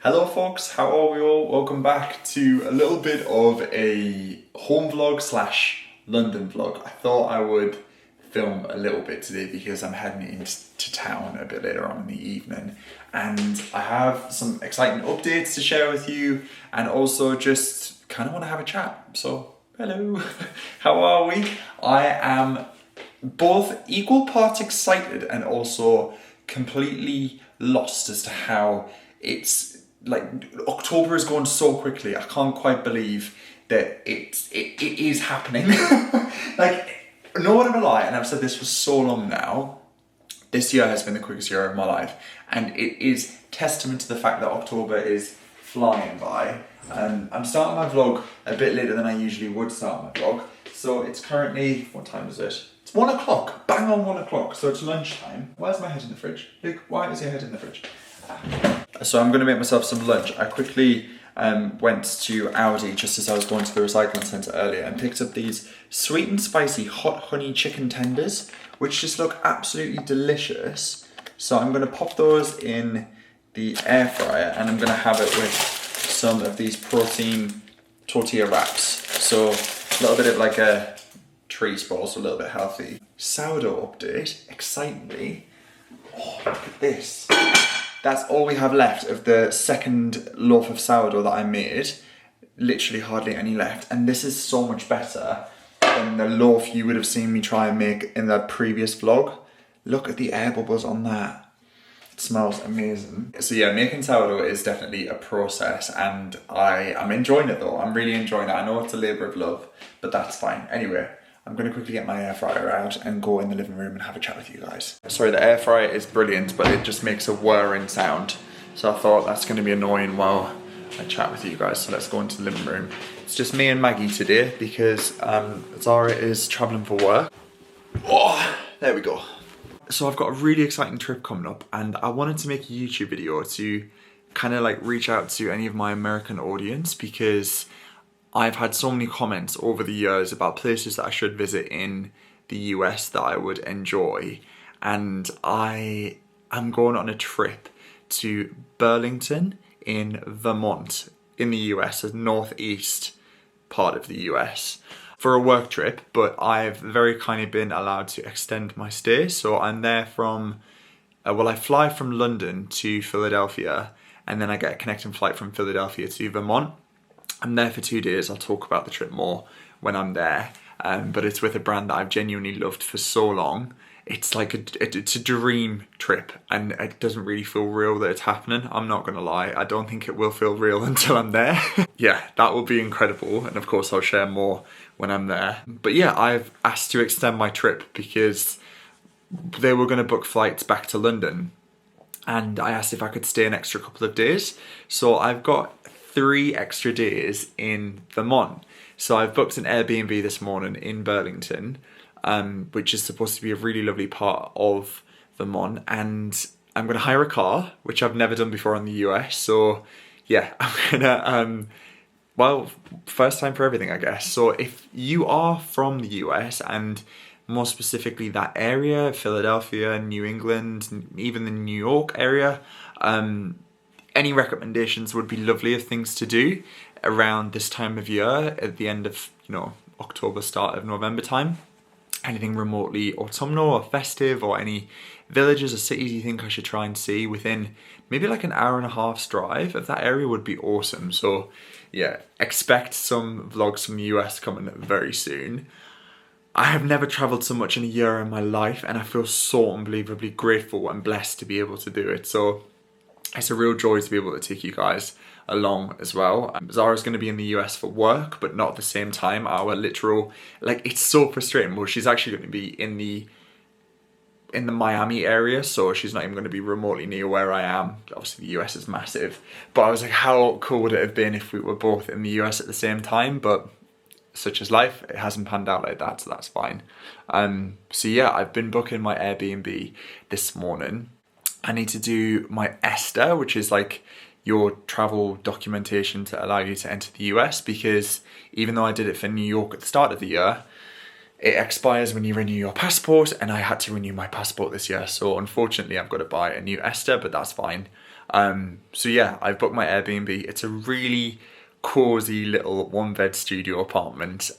Hello folks, how are we all? Welcome back to a little bit of a home vlog slash London vlog. I thought I would film a little bit today because I'm heading into town a bit later on in the evening and I have some exciting updates to share with you and also just kind of want to have a chat. So, hello, how are we? I am both equal parts excited and also completely lost as to how it's like October is going so quickly. I can't quite believe that it is happening. Like, no one ever lie, and I've said this for so long now. This year has been the quickest year of my life, and it is testament to the fact that October is flying by. I'm starting my vlog a bit later than I usually would start my vlog. So it's currently, what time is it? It's 1 o'clock, bang on 1 o'clock, so it's lunchtime. Where's my head in the fridge? Luke, why is your head in the fridge? So I'm gonna make myself some lunch. I quickly went to Aldi just as I was going to the recycling centre earlier and picked up these sweet and spicy hot honey chicken tenders, which just look absolutely delicious. So I'm gonna pop those in the air fryer and I'm gonna have it with some of these protein tortilla wraps. So a little bit of like a treat, but also a little bit healthy. Sourdough update, excitingly. Oh, look at this. That's all we have left of the second loaf of sourdough that I made. Literally hardly any left. And this is so much better than the loaf you would have seen me try and make in the previous vlog. Look at the air bubbles on that. It smells amazing. So yeah, making sourdough is definitely a process and I'm enjoying it though. I'm really enjoying it. I know it's a labour of love, but that's fine. Anyway, I'm gonna quickly get my air fryer out and go in the living room and have a chat with you guys. Sorry, the air fryer is brilliant, but it just makes a whirring sound. So I thought that's gonna be annoying while I chat with you guys. So let's go into the living room. It's just me and Maggie today because Zara is traveling for work. Oh, there we go. So I've got a really exciting trip coming up and I wanted to make a YouTube video to kind of like reach out to any of my American audience because I've had so many comments over the years about places that I should visit in the US that I would enjoy. And I am going on a trip to Burlington in Vermont in the US, the northeast part of the US, for a work trip. But I've very kindly been allowed to extend my stay. So I'm there from, I fly from London to Philadelphia and then I get a connecting flight from Philadelphia to Vermont. I'm there for 2 days. I'll talk about the trip more when I'm there. But it's with a brand that I've genuinely loved for so long. It's like it's a dream trip and it doesn't really feel real that it's happening. I'm not gonna lie. I don't think it will feel real until I'm there. Yeah, that will be incredible. And of course I'll share more when I'm there. But yeah, I've asked to extend my trip because they were gonna book flights back to London. And I asked if I could stay an extra couple of days. So I've got 3 extra days in Vermont. So I've booked an Airbnb this morning in Burlington, which is supposed to be a really lovely part of Vermont. And I'm gonna hire a car, which I've never done before in the US. So yeah, I'm gonna, well, first time for everything, I guess. So if you are from the US and more specifically that area, Philadelphia, New England, even the New York area, any recommendations would be lovely of things to do around this time of year at the end of, October, start of November time. Anything remotely autumnal or festive or any villages or cities you think I should try and see within maybe like an hour and a half's drive of that area would be awesome. So yeah, expect some vlogs from the US coming very soon. I have never travelled so much in a year in my life and I feel so unbelievably grateful and blessed to be able to do it. So it's a real joy to be able to take you guys along as well. Zara's going to be in the US for work, but not at the same time. Our literal, it's so frustrating. Well, she's actually going to be in the Miami area, so she's not even going to be remotely near where I am. Obviously the US is massive, but I was like, how cool would it have been if we were both in the US at the same time? But such is life, it hasn't panned out like that, so that's fine. So yeah, I've been booking my Airbnb this morning. I need to do my ESTA, which is like your travel documentation to allow you to enter the US, because even though I did it for New York at the start of the year, it expires when you renew your passport, and I had to renew my passport this year. So unfortunately I've got to buy a new ESTA, but that's fine. So yeah, I've booked my Airbnb. It's a really cozy little one-bed studio apartment.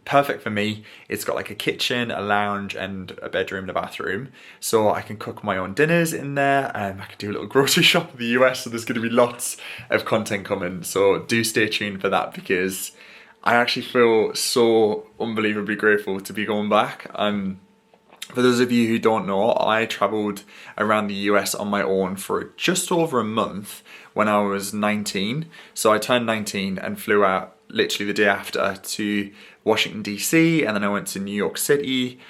Perfect for me. It's got like a kitchen, a lounge, and a bedroom and a bathroom. So I can cook my own dinners in there. I can do a little grocery shop in the US, so there's going to be lots of content coming. So do stay tuned for that, because I actually feel so unbelievably grateful to be going back. For those of you who don't know, I travelled around the US on my own for just over a month when I was 19. So I turned 19 and flew out literally the day after to Washington DC, and then I went to New York City,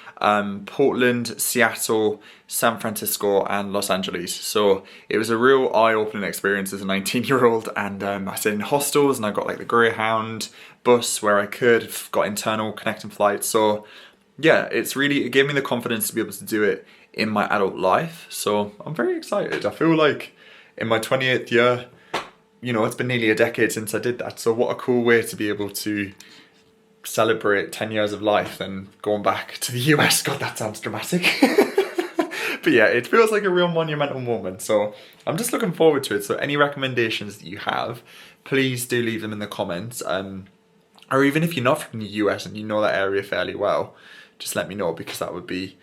Portland, Seattle, San Francisco, and Los Angeles. So it was a real eye-opening experience as a 19-year-old, and I stayed in hostels, and I got like the Greyhound bus where I could, got internal connecting flights. So yeah, it gave me the confidence to be able to do it in my adult life. So I'm very excited. I feel like in my 28th year, you know, it's been nearly a decade since I did that. So what a cool way to be able to celebrate 10 years of life and going back to the US. God, that sounds dramatic. But yeah, it feels like a real monumental moment. So I'm just looking forward to it. So any recommendations that you have, please do leave them in the comments. Or even if you're not from the US and you know that area fairly well, just let me know, because it'd be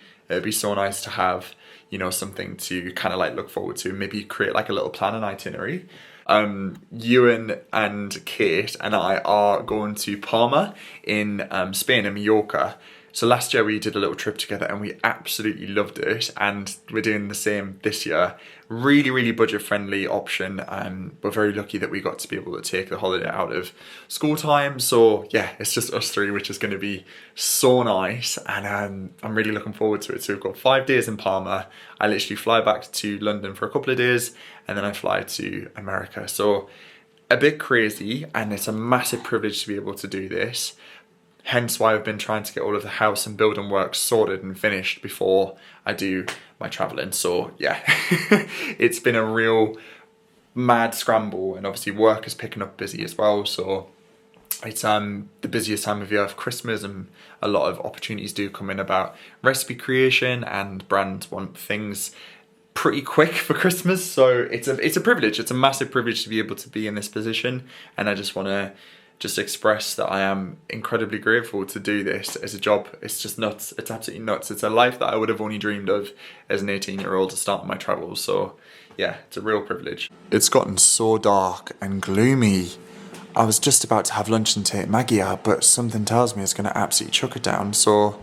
so nice to have, you know, something to kind of like look forward to. Maybe create like a little plan and itinerary. Ewan and Kate and I are going to Palma in Spain, in Mallorca. So last year we did a little trip together and we absolutely loved it, and we're doing the same this year. Really, really budget friendly option, and we're very lucky that we got to be able to take the holiday out of school time. So yeah, it's just us three, which is going to be so nice, and I'm really looking forward to it. So we've got 5 days in Palma. I literally fly back to London for a couple of days, and then I fly to America. So a bit crazy, and it's a massive privilege to be able to do this. Hence why I've been trying to get all of the house and building work sorted and finished before I do my travelling. So yeah, it's been a real mad scramble, and obviously work is picking up busy as well. So it's the busiest time of year of Christmas, and a lot of opportunities do come in about recipe creation, and brands want things pretty quick for Christmas. So it's a privilege. It's a massive privilege to be able to be in this position, and I just want to express that I am incredibly grateful to do this as a job. It's just nuts. It's absolutely nuts. It's a life that I would have only dreamed of as an 18-year-old to start my travels. So yeah, it's a real privilege. It's gotten so dark and gloomy. I was just about to have lunch and take Maggie out, but something tells me it's going to absolutely chuck it down. So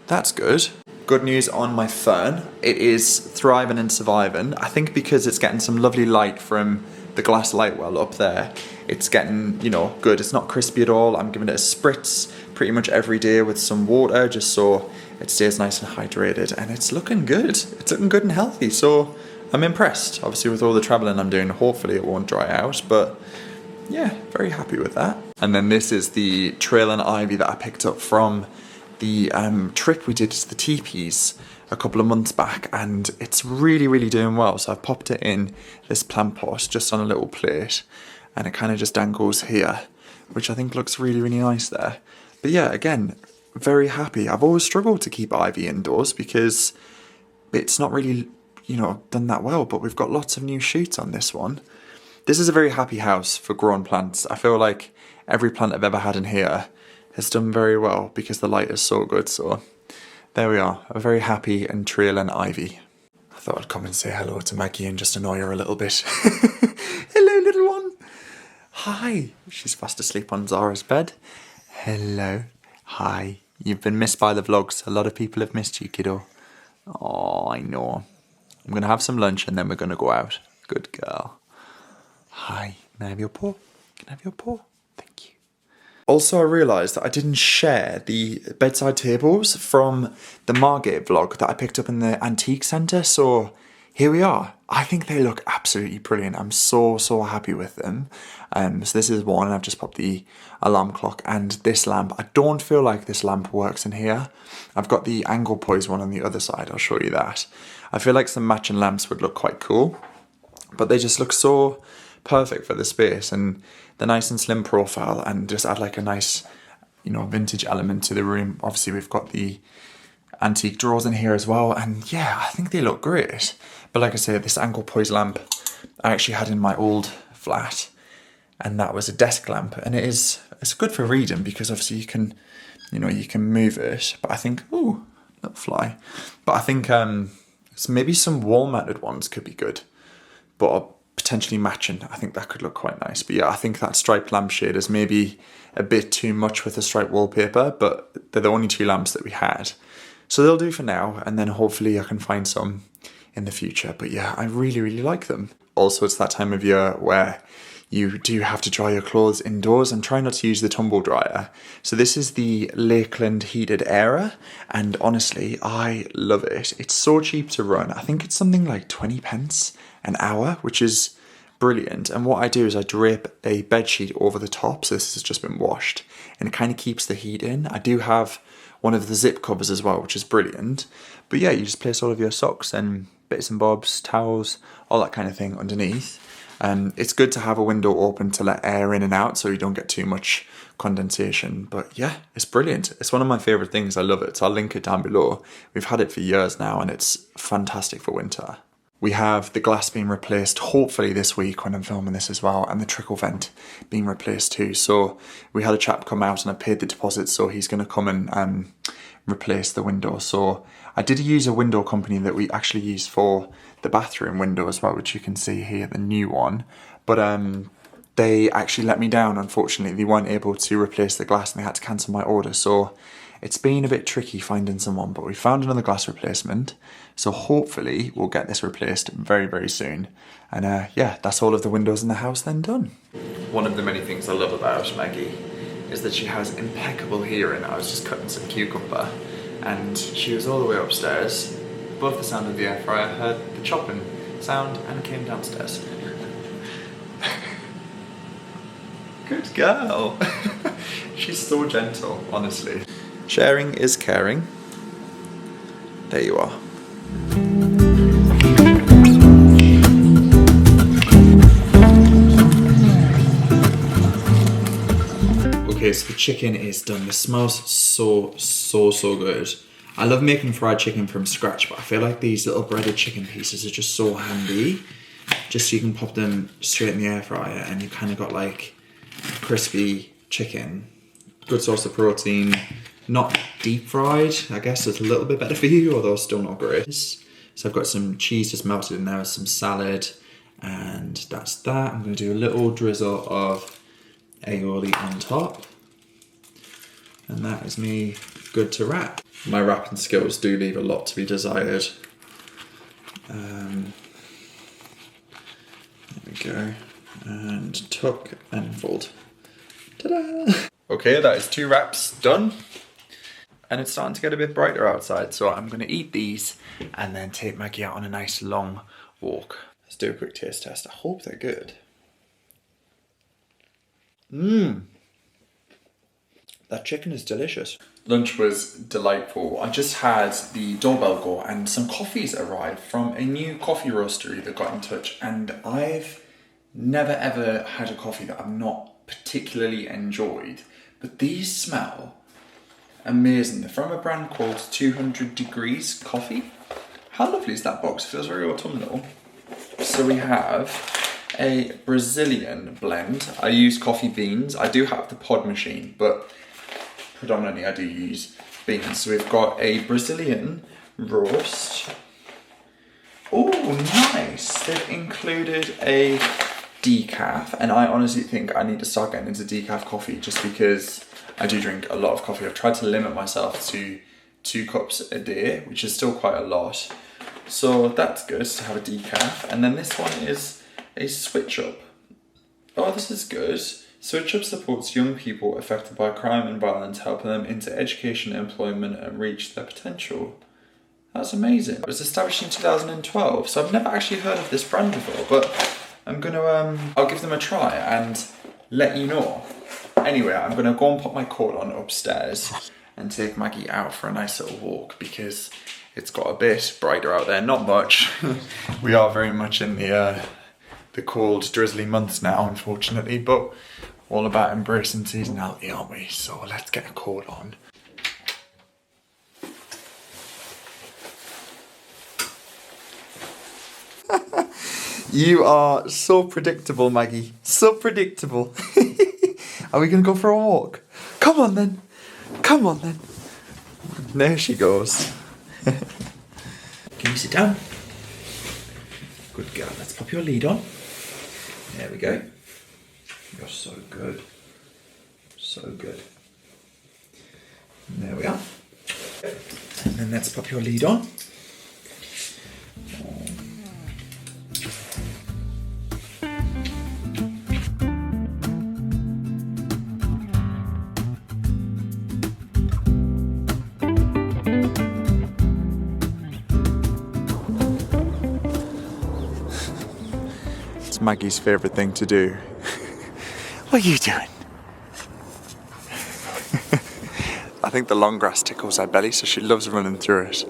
that's good. Good news on my fern. It is thriving and surviving. I think because it's getting some lovely light from the glass light well up there, it's getting, you know, good. It's not crispy at all. I'm giving it a spritz pretty much every day with some water, just so it stays nice and hydrated, and it's looking good. It's looking good and healthy, so I'm impressed. Obviously with all the travelling I'm doing, hopefully it won't dry out, but yeah, very happy with that. And then this is the trail and ivy that I picked up from the trip we did to the teepees a couple of months back, and it's really, really doing well. So I've popped it in this plant pot just on a little plate, and it kind of just dangles here, which I think looks really, really nice there. But yeah, again, very happy. I've always struggled to keep ivy indoors because it's not really, you know, done that well, but we've got lots of new shoots on this one. This is a very happy house for grown plants. I feel like every plant I've ever had in here has done very well because the light is so good. So there we are, a very happy and trailing ivy. I thought I'd come and say hello to Maggie and just annoy her a little bit. Hello, little one. Hi. She's fast asleep on Zara's bed. Hello. Hi. You've been missed by the vlogs. A lot of people have missed you, kiddo. Oh, I know. I'm going to have some lunch and then we're going to go out. Good girl. Hi. Can I have your paw? Can I have your paw? Thank you. Also, I realised that I didn't share the bedside tables from the Margate vlog that I picked up in the antique centre. So here we are. I think they look absolutely brilliant. I'm so happy with them. So this is one, and I've just popped the alarm clock and this lamp. I don't feel like this lamp works in here. I've got the angle poise one on the other side. I'll show you that. I feel like some matching lamps would look quite cool, but they just look so perfect for the space, and the nice and slim profile, and just add like a nice, you know, vintage element to the room. Obviously we've got the antique drawers in here as well, and yeah, I think they look great. But like I say, this angle poise lamp I actually had in my old flat, and that was a desk lamp, and it's good for reading because obviously you can move it. But I think, ooh, that'll fly. But I think maybe some wall mounted ones could be good, but potentially matching. I think that could look quite nice. But yeah, I think that striped lampshade is maybe a bit too much with the striped wallpaper, but they're the only 2 lamps that we had. So they'll do for now, and then hopefully I can find some in the future. But yeah, I really, really like them. Also, it's that time of year where you do have to dry your clothes indoors. I'm trying not to use the tumble dryer. So this is the Lakeland Heated Era, and honestly, I love it. It's so cheap to run. I think it's something like 20 pence an hour, which is brilliant. And what I do is I drape a bed sheet over the top, so this has just been washed, and it kind of keeps the heat in. I do have one of the zip covers as well, which is brilliant. But yeah, you just place all of your socks and bits and bobs, towels, all that kind of thing underneath. It's good to have a window open to let air in and out so you don't get too much condensation. But yeah, it's brilliant. It's one of my favourite things. I love it. So I'll link it down below. We've had it for years now, and it's fantastic for winter. We have the glass being replaced hopefully this week when I'm filming this as well, and the trickle vent being replaced too. So we had a chap come out and I paid the deposit, so he's going to come and replace the window. So I did use a window company that we actually use for the bathroom window as well, which you can see here, the new one. But they actually let me down, unfortunately. They weren't able to replace the glass and they had to cancel my order. So it's been a bit tricky finding someone, but we found another glass replacement. So hopefully we'll get this replaced very, very soon. And yeah, that's all of the windows in the house then done. One of the many things I love about Maggie is that she has impeccable hearing. I was just cutting some cucumber and she was all the way upstairs, above the sound of the air fryer, heard the chopping sound and came downstairs. Good girl. She's so gentle, honestly. Sharing is caring. There you are. Okay, so the chicken is done. This smells so good. I love making fried chicken from scratch, but I feel like these little breaded chicken pieces are just so handy. Just so you can pop them straight in the air fryer and you kind of got like crispy chicken. Good source of protein. Not deep fried, I guess it's a little bit better for you, although still not great. So I've got some cheese just melted in there, some salad, and that's that. I'm going to do a little drizzle of aioli on top. And that is me good to wrap. My wrapping skills do leave a lot to be desired. There we go. And tuck and fold. Ta-da! Okay, that is 2 wraps done. And it's starting to get a bit brighter outside, so I'm going to eat these and then take Maggie out on a nice long walk. Let's do a quick taste test. I hope they're good. That chicken is delicious. Lunch was delightful. I just had the doorbell go and some coffees arrived from a new coffee roastery that got in touch, and I've never ever had a coffee that I've not particularly enjoyed, but these smell amazing. They're from a brand called 200 Degrees Coffee. How lovely is that box? It feels very autumnal. So we have a Brazilian blend. I use coffee beans. I do have the pod machine, but predominantly I do use beans. So we've got a Brazilian roast. Oh, nice. They've included a decaf, and I honestly think I need to start getting into decaf coffee just because I do drink a lot of coffee. I've tried to limit myself to 2 cups a day, which is still quite a lot. So that's good to have a decaf. And then this one is a switch up. Oh, this is good. Switch up supports young people affected by crime and violence, helping them into education, employment, and reach their potential. That's amazing. It was established in 2012, so I've never actually heard of this brand before, but I'm gonna, I'll give them a try and let you know. Anyway, I'm gonna go and put my coat on upstairs and take Maggie out for a nice little walk because it's got a bit brighter out there. Not much. We are very much in the cold, drizzly months now, unfortunately, but all about embracing seasonality, aren't we? So let's get a coat on. You are so predictable, Maggie. So predictable. Are we going to go for a walk? Come on then. Come on then. There she goes. Can you sit down? Good girl. Let's pop your lead on. There we go. You're so good. So good. And there we are. And then let's pop your lead on. It's Maggie's favourite thing to do. What are you doing? I think the long grass tickles her belly, so she loves running through it.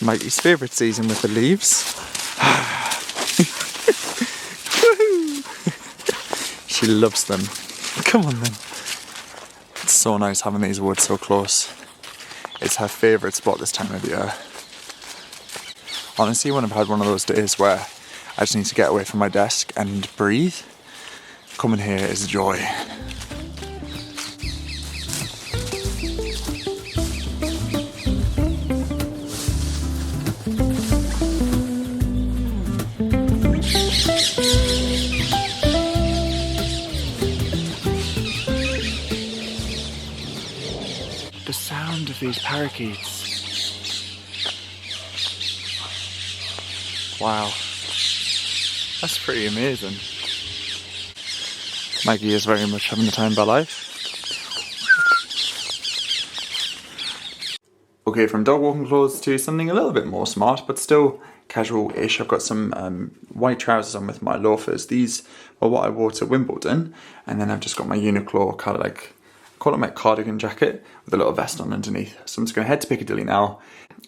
Maggie's favourite season with the leaves. She loves them. Come on then. It's so nice having these woods so close. It's her favourite spot this time of year. Honestly, when I've had one of those days where I just need to get away from my desk and breathe, coming here is joy. The sound of these parakeets. Wow. That's pretty amazing. Maggie is very much having the time of her life. Okay, from dog walking clothes to something a little bit more smart, but still casual-ish. I've got some white trousers on with my loafers. These are what I wore to Wimbledon, and then I've just got my Uniqlo kind of like, I call it my cardigan jacket with a little vest on underneath. So I'm just going to head to Piccadilly now,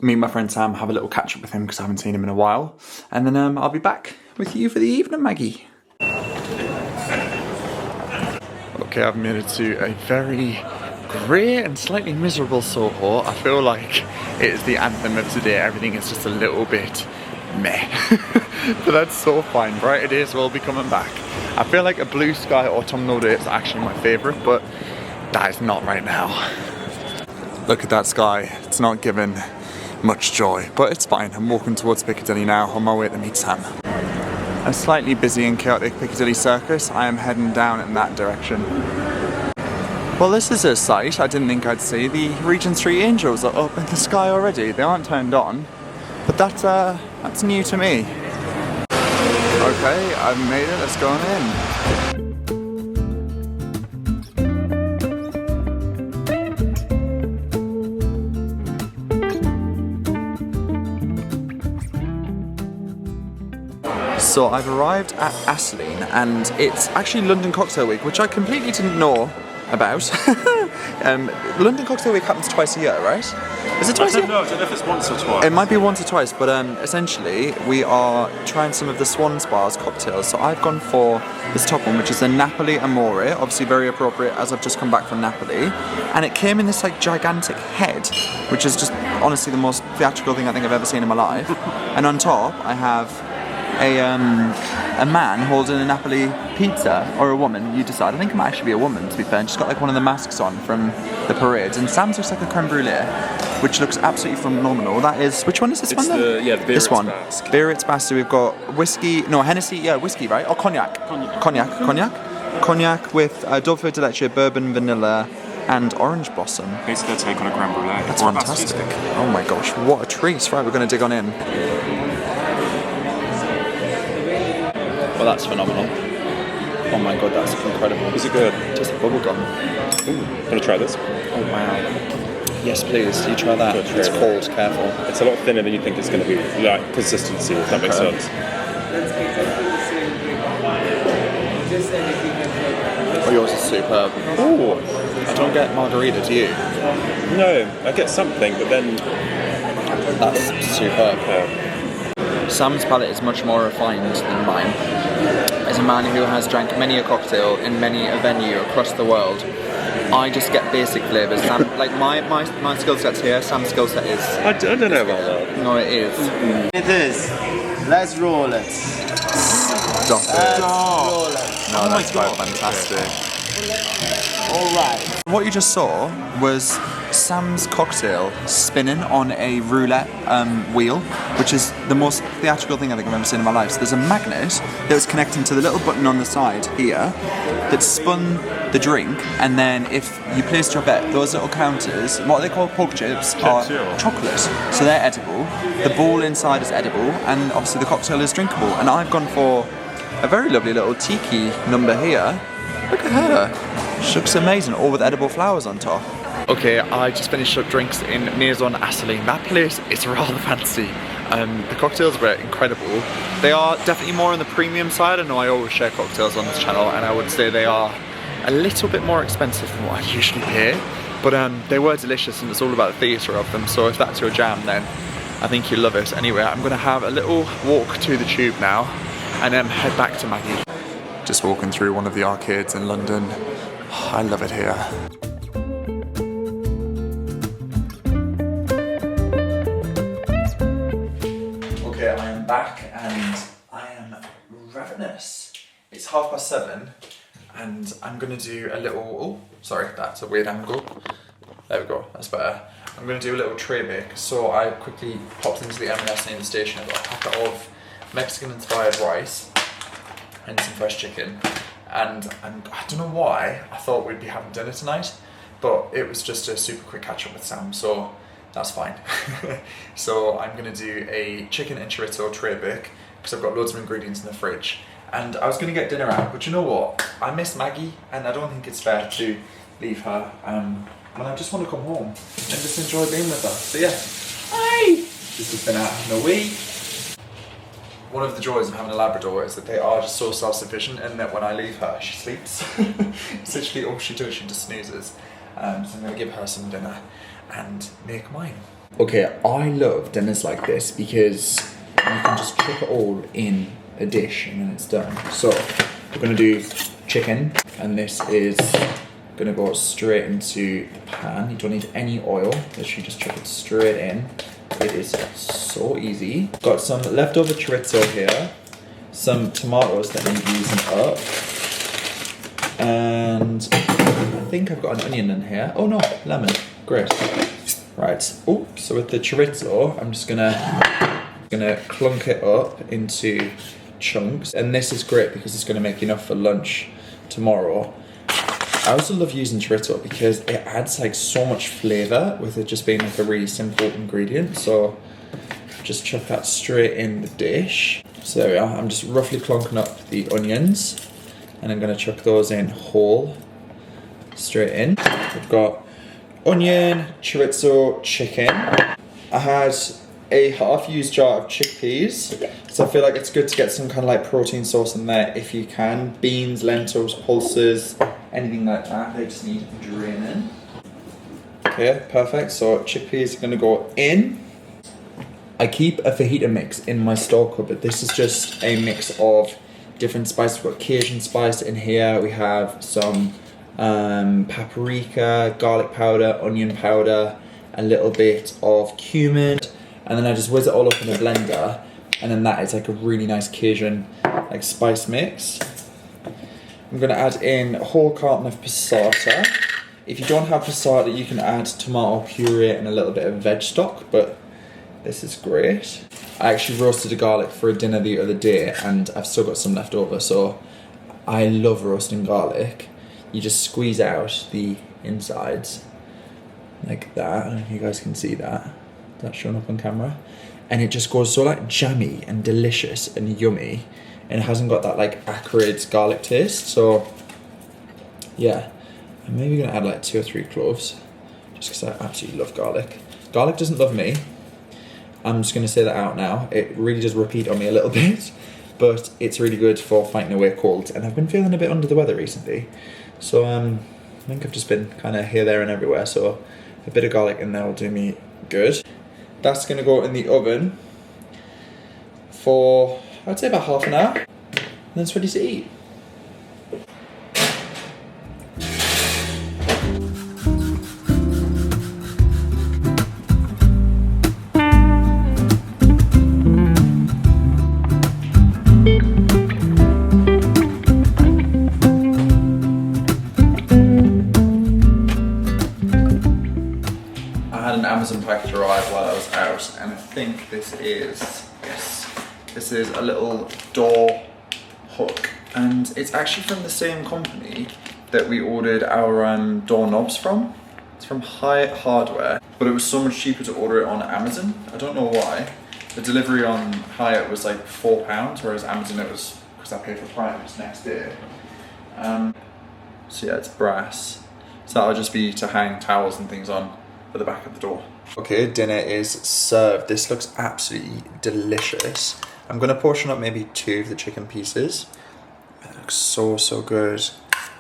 meet my friend Sam, have a little catch up with him because I haven't seen him in a while, and then I'll be back with you for the evening, Maggie. Okay, I've made it to a very grey and slightly miserable Soho. I feel like it is the anthem of today. Everything is just a little bit meh. But that's so fine. Brighter days will be coming back. I feel like a blue sky autumnal day is actually my favourite, but that is not right now. Look at that sky. It's not giving much joy, but it's fine. I'm walking towards Piccadilly now on my way to meet Sam. A slightly busy and chaotic Piccadilly circus. I am heading down in that direction. Well, this is a sight I didn't think I'd see. The Regent Street Angels are up in the sky already. They aren't turned on, but that's new to me. Okay, I've made it. Let's go on in. So I've arrived at Asseline, and it's actually London Cocktail Week, which I completely didn't know about. London Cocktail Week happens twice a year, right? Is it twice a year? I don't know if it's once or twice. It might be once or twice, but essentially we are trying some of the Swan Spar's cocktails. So I've gone for this top one, which is a Napoli Amore, obviously very appropriate as I've just come back from Napoli. And it came in this like gigantic head, which is just honestly the most theatrical thing I think I've ever seen in my life. And on top I have a man holding a Napoli pizza, or a woman, you decide. I think it might actually be a woman, to be fair, and she's got like one of the masks on from the parade, and Sam's looks like a creme brulee, which looks absolutely phenomenal. That is, which one is this one then? The this one. Basque. Biarritz Basque. So we've got whiskey, no, Hennessy, yeah, whiskey, right? Or cognac. Cognac with Dove de leche, bourbon, vanilla, and orange blossom. Basically, take on a creme brulee. That's fantastic. Oh my gosh, what a treat. Right, we're going to dig on in. Well, that's phenomenal. Oh my god, that's incredible. Is it good? Just like bubblegum. Ooh, want to try this? Oh wow. Yes, please. You try that. It's cold. Careful. It's a lot thinner than you think it's going to be. Like consistency, if that makes sense. Oh, yours is superb. Ooh. I don't get margarita, do you? No, I get something, but then that's superb. Sam's palate is much more refined than mine. As a man who has drank many a cocktail in many a venue across the world, I just get basic flavours. Sam, like my skill set's here, Sam's skill set is... I don't know about that. No, it is. It is. Let's roll it. Stop it. No, Oh my that's quite God. fantastic. Alright. What you just saw was Sam's cocktail spinning on a roulette wheel, which is the most theatrical thing I think I've ever seen in my life. So there's a magnet that was connecting to the little button on the side here that spun the drink, and then if you placed your bet, those little counters, what are they called, pork chips, are yeah. chocolate. So they're edible. The ball inside is edible, and obviously the cocktail is drinkable. And I've gone for a very lovely little tiki number here. Look at her. She looks amazing, all with edible flowers on top. Okay, I just finished up drinks in Maison Asseline. That place is rather fancy. The cocktails were incredible. They are definitely more on the premium side. I know I always share cocktails on this channel, and I would say they are a little bit more expensive than what I usually pay. But they were delicious, and it's all about the theatre of them. So if that's your jam, then I think you'll love it. Anyway, I'm gonna have a little walk to the tube now, and then head back to Maggie. Just walking through one of the arcades in London. I love it here. Okay, I am back and I am ravenous. It's 7:30 and I'm gonna do a little, oh, sorry, that's a weird angle. There we go, that's better. I'm gonna do a little tray bake. So I quickly popped into the M&S near the station. I got a packet of Mexican inspired rice and some fresh chicken. And I don't know why I thought we'd be having dinner tonight, but it was just a super quick catch up with Sam, so that's fine. So I'm gonna do a chicken and chorizo tray bake because I've got loads of ingredients in the fridge. And I was gonna get dinner out, but you know what? I miss Maggie, and I don't think it's fair to leave her. And I just want to come home and just enjoy being with her. So yeah, hi! This has been out in a week. One of the joys of having a Labrador is that they are just so self-sufficient, and that when I leave her, she sleeps. It's literally all she does, she just snoozes. So I'm gonna give her some dinner and make mine. Okay, I love dinners like this because you can just chuck it all in a dish and then it's done. So we're gonna do chicken, and this is gonna go straight into the pan. You don't need any oil, literally just chuck it straight in. It is so easy. Got some leftover chorizo here, some tomatoes that need using up, and I think I've got an onion in here. Oh no, lemon, great. Right, oh, so with the chorizo, I'm just gonna clunk it up into chunks, and this is great because it's gonna make enough for lunch tomorrow. I also love using chorizo because it adds like so much flavour with it just being like a really simple ingredient. So just chuck that straight in the dish. So there we are. I'm just roughly clunking up the onions, and I'm going to chuck those in whole straight in. We've got onion, chorizo, chicken. I had a half-used jar of chickpeas, so I feel like it's good to get some kind of like protein source in there if you can. Beans, lentils, pulses, anything like that, they just need draining. Okay, perfect. So chickpeas are gonna go in. I keep a fajita mix in my store cupboard. This is just a mix of different spices. We've got Cajun spice in here. We have some paprika, garlic powder, onion powder, a little bit of cumin, and then I just whiz it all up in a blender, and then that is like a really nice Cajun like spice mix. I'm gonna add in a whole carton of passata. If you don't have passata, you can add tomato puree and a little bit of veg stock, but this is great. I actually roasted a garlic for a dinner the other day, and I've still got some left over, so I love roasting garlic. You just squeeze out the insides like that. I don't know if you guys can see that. That's showing up on camera. And it just goes so like jammy and delicious and yummy, and it hasn't got that like acrid garlic taste. So yeah, I'm maybe gonna add like 2 or 3 cloves just because I absolutely love garlic. Garlic doesn't love me. I'm just gonna say that out now. It really does repeat on me a little bit, but it's really good for fighting away colds, and I've been feeling a bit under the weather recently. So I think I've just been kind of here, there and everywhere, so a bit of garlic in there will do me good. That's gonna go in the oven for, I'd say about half an hour, and then it's ready to eat. Amazon package arrived while I was out, and I think this is, yes, this is a little door hook, and it's actually from the same company that we ordered our door knobs from. It's from Hyatt Hardware, but it was so much cheaper to order it on Amazon. I don't know why. The delivery on Hyatt was like £4, whereas Amazon it was, because I paid for Prime, it was next day. So yeah, it's brass. So that'll just be to hang towels and things on at the back of the door. Okay, dinner is served. This looks absolutely delicious. I'm gonna portion up maybe 2 of the chicken pieces. It looks so, so good.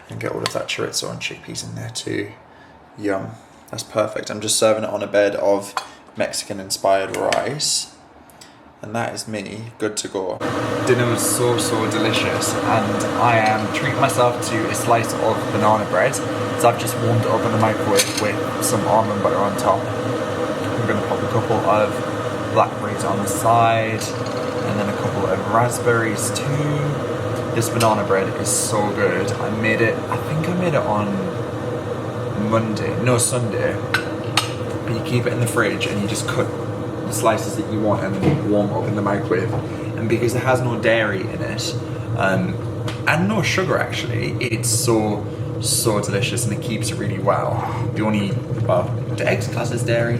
And get all of that chorizo and chickpeas in there too. Yum, that's perfect. I'm just serving it on a bed of Mexican inspired rice. And that is me, good to go. Dinner was so, so delicious, and I am treating myself to a slice of banana bread. So I've just warmed it up in the microwave with some almond butter on top. I'm gonna pop a couple of blackberries on the side, and then a couple of raspberries too. This banana bread is so good. I think I made it on Sunday. But you keep it in the fridge and you just cut the slices that you want and then warm up in the microwave. And because it has no dairy in it, and no sugar actually, it's so delicious, and it keeps it really well. The eggs class as dairy.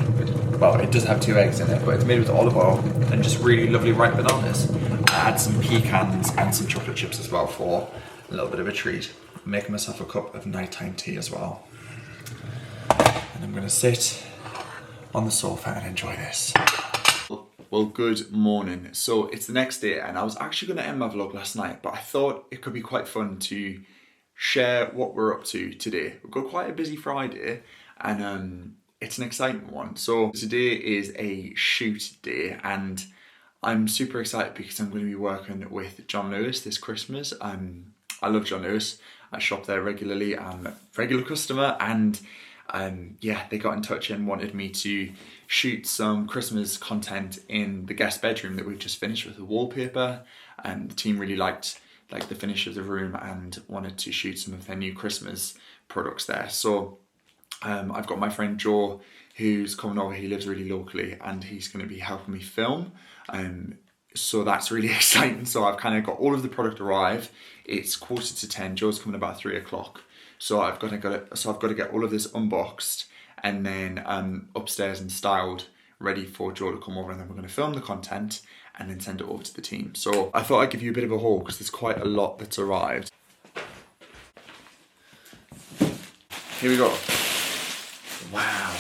Well, it does have 2 eggs in it, but it's made with olive oil and just really lovely ripe bananas. I add some pecans and some chocolate chips as well for a little bit of a treat. I'm making myself a cup of nighttime tea as well. And I'm gonna sit on the sofa and enjoy this. Well, good morning. So it's the next day, and I was actually gonna end my vlog last night, but I thought it could be quite fun to share what we're up to today. We've got quite a busy Friday, and it's an exciting one. So today is a shoot day, and I'm super excited because I'm going to be working with John Lewis this Christmas. I love John Lewis. I shop there regularly. I'm a regular customer, and yeah, they got in touch and wanted me to shoot some Christmas content in the guest bedroom that we've just finished with the wallpaper. And the team really liked the finish of the room and wanted to shoot some of their new Christmas products there. So I've got my friend Joe who's coming over. He lives really locally, and he's going to be helping me film. So that's really exciting. So I've kind of got all of the product arrive. It's 9:45. Joe's coming about 3 o'clock. So I've got to get all of this unboxed and then upstairs and styled, ready for Joe to come over, and then we're going to film the content and then send it over to the team. So I thought I'd give you a bit of a haul because there's quite a lot that's arrived. Here we go. Wow.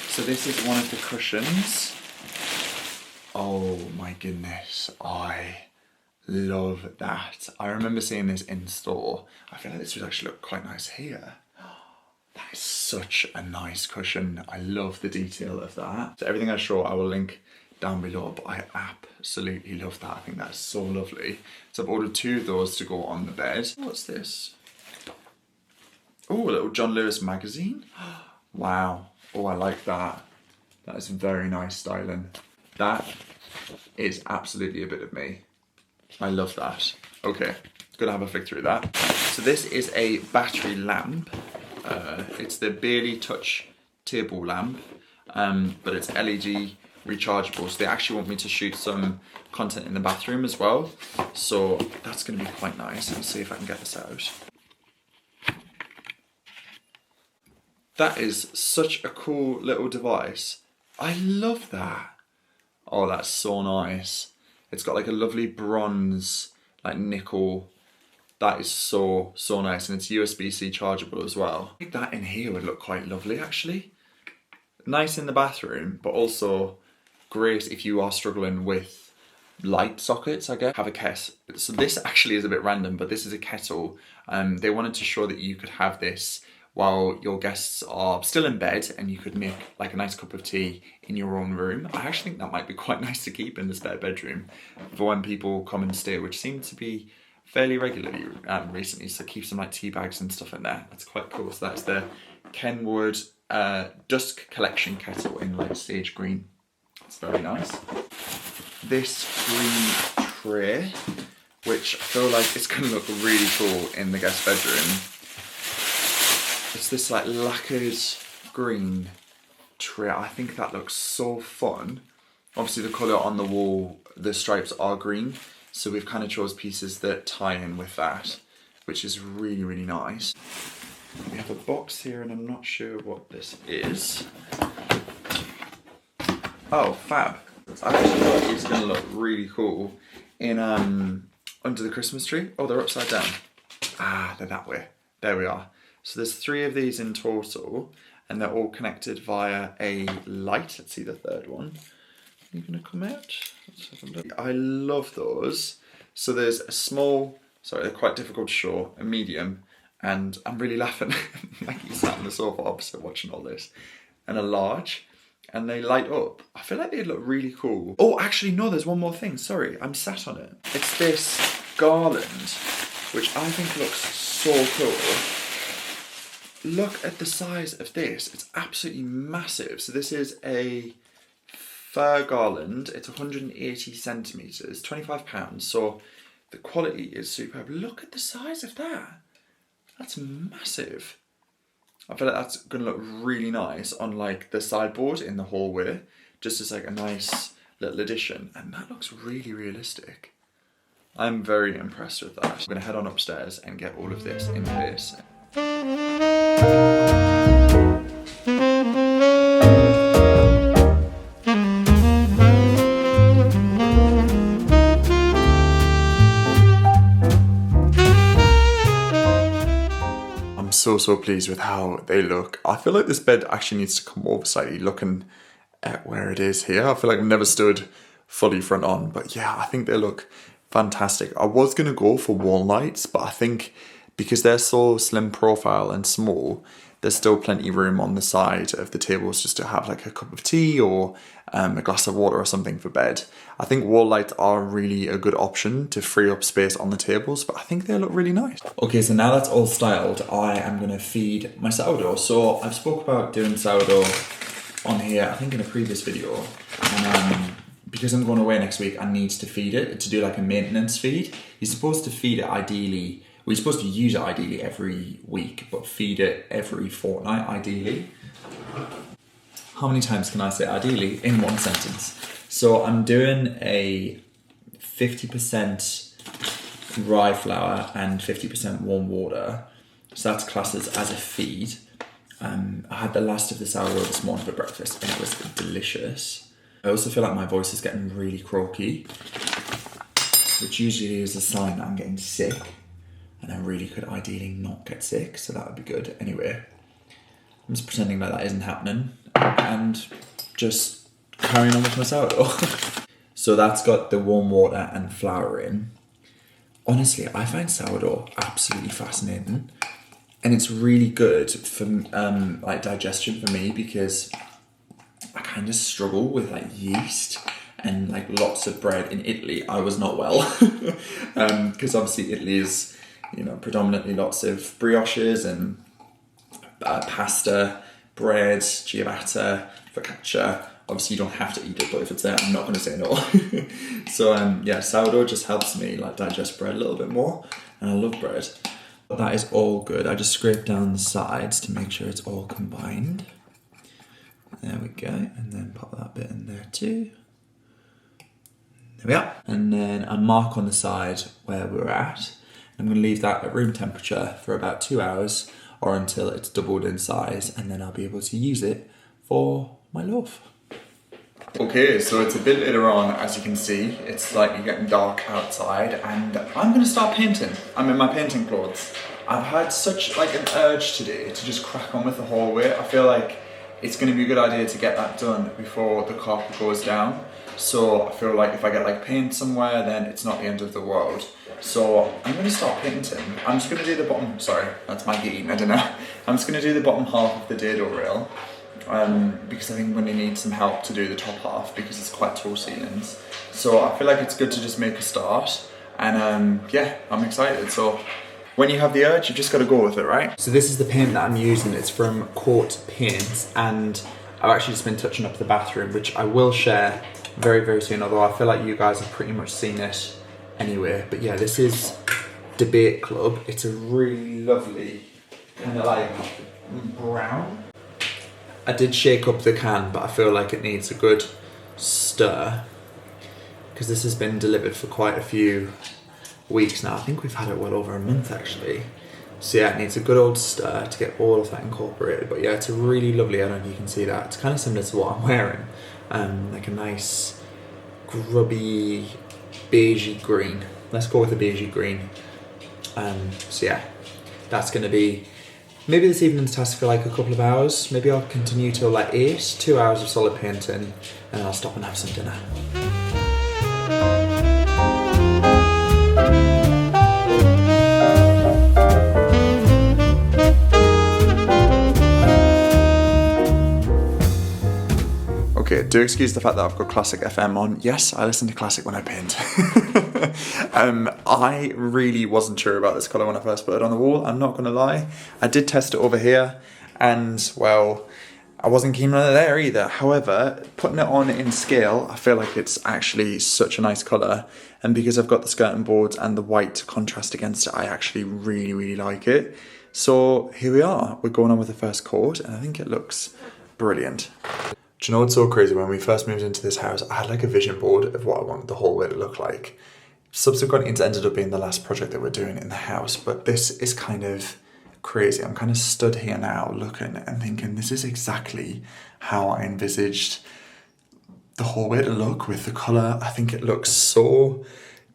So this is one of the cushions. Oh my goodness, I love that. I remember seeing this in store. I feel like this would actually look quite nice here. That is such a nice cushion. I love the detail of that. So everything I show I will link down below, but I absolutely love that. I think that's so lovely. So I've ordered 2 of those to go on the bed. What's this? Oh, a little John Lewis magazine. Wow. Oh, I like that. That is very nice styling. That is absolutely a bit of me. I love that. Okay, gonna have a flick through that. So this is a battery lamp. It's the Bailey Touch table lamp, but it's LED rechargeable. So they actually want me to shoot some content in the bathroom as well. So that's gonna be quite nice. Let's see if I can get this out. That is such a cool little device. I love that. Oh, that's so nice. It's got like a lovely bronze, like nickel. That is so nice, and it's USB-C chargeable as well. I think that in here would look quite lovely actually. Nice in the bathroom, but also great if you are struggling with light sockets, I guess. Have a kettle. So this actually is a bit random, but this is a kettle. They wanted to show that you could have this while your guests are still in bed, and you could make like a nice cup of tea in your own room. I actually think that might be quite nice to keep in the spare bedroom for when people come and stay, which seems to be fairly regularly recently. So keep some like tea bags and stuff in there. That's quite cool. So that's the Kenwood Dusk Collection kettle in like sage green. It's very nice. This green tray, which I feel like it's going to look really cool in the guest bedroom. It's this like lacquered green tray. I think that looks so fun. Obviously the colour on the wall, the stripes are green, so we've kind of chose pieces that tie in with that, which is really, really nice. We have a box here and I'm not sure what this is. Oh, fab. I actually thought it's going to look really cool in under the Christmas tree. Oh, they're upside down. Ah, they're that way. There we are. So there's 3 of these in total, and they're all connected via a light. Let's see the third one. Are you going to come out? Let's have a look. I love those. So there's a small, sorry, they're quite difficult to show, a medium, and I'm really laughing like you sat on the sofa opposite watching all this, and a large, and they light up. I feel like they'd look really cool. Oh, actually, no, there's one more thing. Sorry, I'm sat on it. It's this garland, which I think looks so cool. Look at the size of this. It's absolutely massive. So this is a fir garland. It's 180 centimetres, £25. So the quality is superb. Look at the size of that. That's massive. I feel like that's going to look really nice on like the sideboard in the hallway, just as like a nice little addition. And that looks really realistic. I'm very impressed with that. I'm going to head on upstairs and get all of this in place. So pleased with how they look. I feel like this bed actually needs to come over slightly, looking at where it is here. I feel like I've never stood fully front on, but yeah, I think they look fantastic. I was gonna go for wall lights, but I think because they're so slim profile and small, there's still plenty of room on the side of the tables just to have like a cup of tea or a glass of water or something for bed. I think wall lights are really a good option to free up space on the tables, but I think they look really nice. Okay, so now that's all styled, I am gonna feed my sourdough. So I've spoke about doing sourdough on here, I think in a previous video, and because I'm going away next week, I need to feed it, to do like a maintenance feed. You're supposed to feed it ideally, well, you're supposed to use it ideally every week, but feed it every fortnight ideally. How many times can I say ideally in one sentence? So I'm doing a 50% rye flour and 50% warm water. So that's classed as a feed. I had the last of the sourdough this morning for breakfast and it was delicious. I also feel like my voice is getting really croaky, which usually is a sign that I'm getting sick, and I really could ideally not get sick, so that would be good. Anyway, I'm just pretending like that isn't happening and just carrying on with my sourdough. So that's got the warm water and flour in. Honestly, I find sourdough absolutely fascinating, and it's really good for like digestion for me, because I kind of struggle with like yeast and like lots of bread. In Italy, I was not well because obviously Italy is, you know, predominantly lots of brioches and pasta, bread, ciabatta, focaccia. Obviously you don't have to eat it, but if it's there, I'm not going to say no. So yeah, sourdough just helps me like digest bread a little bit more, and I love bread. But that is all good. I just scrape down the sides to make sure it's all combined. There we go, and then pop that bit in there too. There we are. And then a mark on the side where we're at. I'm going to leave that at room temperature for about 2 hours, or until it's doubled in size, and then I'll be able to use it for my loaf. Okay, so it's a bit later on, as you can see. It's slightly getting dark outside, and I'm going to start painting. I'm in my painting clothes. I've had such like an urge today to just crack on with the hallway. I feel like it's going to be a good idea to get that done before the carpet goes down. So I feel like if I get like paint somewhere, then it's not the end of the world. So I'm going to start painting. I'm just going to do the bottom, sorry, that's my eating, I don't know. I'm just going to do the bottom half of the dado rail, because I think I'm going to need some help to do the top half, because it's quite tall ceilings. So I feel like it's good to just make a start, and yeah, I'm excited. So when you have the urge, you've just got to go with it, right? So this is the paint that I'm using. It's from Court Paints, and I've actually just been touching up the bathroom, which I will share very, very soon, although I feel like you guys have pretty much seen it anyway. But yeah, this is Debate Club. It's a really lovely kind of like brown. I did shake up the can, but I feel like it needs a good stir because this has been delivered for quite a few weeks now. I think we've had it well over a month actually. So yeah, it needs a good old stir to get all of that incorporated. But yeah, it's a really lovely, I don't know if you can see that. It's kind of similar to what I'm wearing. Like a nice grubby beigey green. Let's go with a beigey green. So yeah, that's going to be maybe this evening's task for like a couple of hours. Maybe I'll continue till like 8, 2 hours of solid painting, and then I'll stop and have some dinner. Okay, do excuse the fact that I've got Classic FM on. Yes, I listen to Classic when I paint. I really wasn't sure about this colour when I first put it on the wall, I'm not going to lie. I did test it over here, and well, I wasn't keen on it there either. However, putting it on in scale, I feel like it's actually such a nice colour, and because I've got the skirting boards and the white to contrast against it, I actually really, really like it. So here we are, we're going on with the first coat, and I think it looks brilliant. Do you know what's so crazy? When we first moved into this house, I had like a vision board of what I wanted the hallway to look like. Subsequently, it's ended up being the last project that we're doing in the house, but this is kind of crazy. I'm kind of stood here now looking and thinking this is exactly how I envisaged the hallway to look with the colour. I think it looks so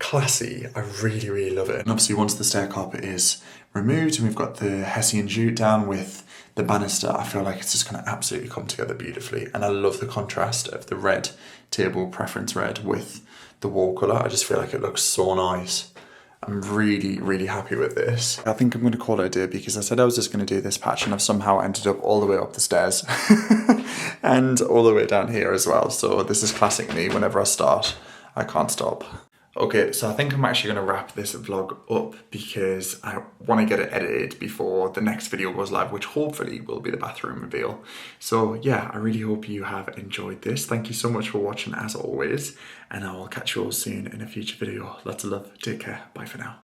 classy. I really, really love it. And obviously once the stair carpet is removed and we've got the Hessian jute down with the banister, I feel like it's just going to absolutely come together beautifully. And I love the contrast of the red table preference red with the wall colour. I just feel like it looks so nice. I'm really, really happy with this. I think I'm going to call it a day because I said I was just going to do this patch and I've somehow ended up all the way up the stairs and all the way down here as well. So this is classic me. Whenever I start, I can't stop. Okay, so I think I'm actually going to wrap this vlog up because I want to get it edited before the next video goes live, which hopefully will be the bathroom reveal. So yeah, I really hope you have enjoyed this. Thank you so much for watching as always, and I will catch you all soon in a future video. Lots of love, take care, bye for now.